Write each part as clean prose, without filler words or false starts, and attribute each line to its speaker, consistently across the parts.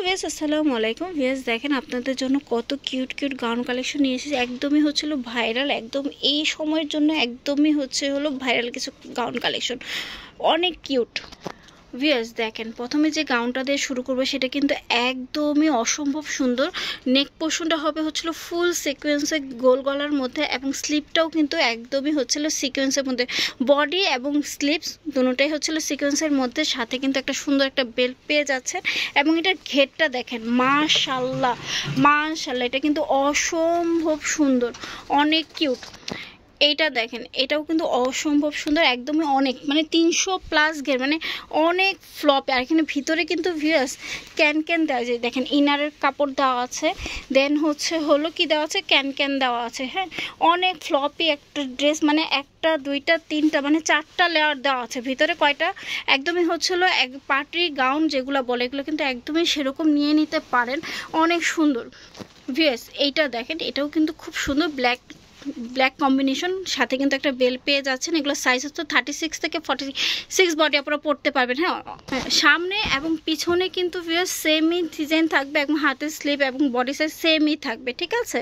Speaker 1: Viewers আসসালামু আলাইকুম। Viewers দেখেন আপনাদের জন্য কত কিউট কিউট গাউন কালেকশন নিয়ে এসেছি। একদমই হচ্ছিল ভাইরাল, একদম এই সময়ের জন্য একদমই হলো ভাইরাল কিছু গাউন কালেকশন, অনেক কিউট। ভিউয়ার্স দেখেন প্রথমে যে গাউনটা দিয়ে শুরু করবো সেটা কিন্তু একদমই অসম্ভব সুন্দর। নেক পোর্শনটা হবে ফুল সিকোয়েন্সের গোল গলার মধ্যে এবং স্লিপটাও কিন্তু একদমই সিকোয়েন্সের মধ্যে। বডি এবং স্লিপস দুটোটাই সিকোয়েন্সের মধ্যে, সাথে কিন্তু একটা সুন্দর একটা বেল্ট পেয়ে যাচ্ছেন এবং এটার ঘেরটা দেখেন মাশাল্লাহ মাশাল্লাহ, এটা কিন্তু অসম্ভব সুন্দর, অনেক কিউট। এইটা দেখেন এটাও কিন্তু অসম্ভব সুন্দর, একদমই অনেক মানে 300+ ঘের, মানে অনেক ফ্লপ। আর এখানে ভিতরে কিন্তু ভিউয়ার্স ক্যান দেওয়া যায়, দেখেন ইনারের কাপড় দেওয়া আছে, দেন কি দেওয়া আছে, ক্যান দেওয়া আছে। হ্যাঁ, অনেক ফ্লপি একটা ড্রেস, মানে একটা দুইটা তিনটা মানে 4টা লেয়ার দেওয়া আছে ভিতরে। কয়টা একদমই এক পার্টি গাউন যেগুলো বলে, এগুলো কিন্তু একদমই সেরকম নিয়ে নিতে পারেন, অনেক সুন্দর। ভিউয়ার্স এইটা দেখেন এটাও কিন্তু খুব সুন্দর, ব্ল্যাক কম্বিনেশন, সাথে কিন্তু একটা বেল পেয়ে যাচ্ছেন। এগুলো সাইজ 36 থেকে 46 বডি আপনারা পরতে পারবেন। হ্যাঁ, সামনে এবং পিছনে কিন্তু সেমই ডিজাইন থাকবে এবং হাতের স্লিভ এবং বডি সাইজ সেমই থাকবে, ঠিক আছে।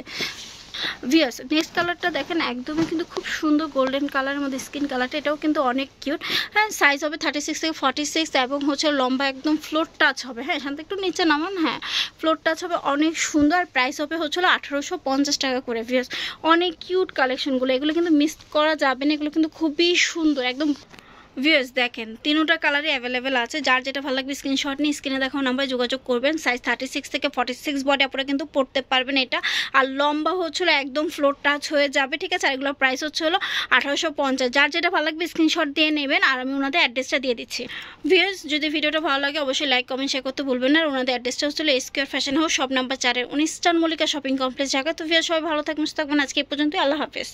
Speaker 1: ভিউয়ার্স নেক্সট কালারটা দেখেন একদমই কিন্তু খুব সুন্দর গোল্ডেন কালারের মধ্যে স্কিন কালারটা, এটাও কিন্তু অনেক কিউট। হ্যাঁ, সাইজ হবে 36 থেকে 46 এবং লম্বা একদম ফ্লোর টাচ হবে। হ্যাঁ, এখান থেকে একটু নিচে নামান, হ্যাঁ ফ্লোর টাচ হবে, অনেক সুন্দর। প্রাইস হবে 1850 টাকা করে। ভিউয়ার্স অনেক কিউট কালেকশনগুলো, এগুলো কিন্তু মিস করা যাবে না, এগুলো কিন্তু খুবই সুন্দর একদম। ভিউয়ার্স দেখেন তিনটা কালারই অ্যাভেলেবেল আছে, যার যেটা ভালো লাগবে স্ক্রিনশট নিয়ে স্ক্রিনে দেখাও নাম্বারে যোগাযোগ করবেন। সাইজ 36 থেকে 46 বডি আপনারা কিন্তু পড়তে পারবেন এটা। আর লম্বা একদম ফ্লোর টাচ হয়ে যাবে, ঠিক আছে। আর এগুলোর প্রাইস 1850। যার যেটা ভালো লাগবে স্ক্রিনশট দিয়ে নেবেন, আর আমি ওনাদের অ্যাড্রেসটা দিয়ে দিচ্ছি। ভিউয়ার্স যদি ভিডিওটা ভালো লাগে অবশ্যই লাইক কমেন্ট শেয়ার করতে ভুলবেন না। আর ওনাদের অ্যাড্রেসটা square fashion house, shop number 4, 19 Mallika shopping complex, Dhaka. তো ভিউয়ার্স সবাই ভালো থাকবেন, সুস্থ থাকবেন। আজকে এই পর্যন্তই, আল্লাহ হাফেজ।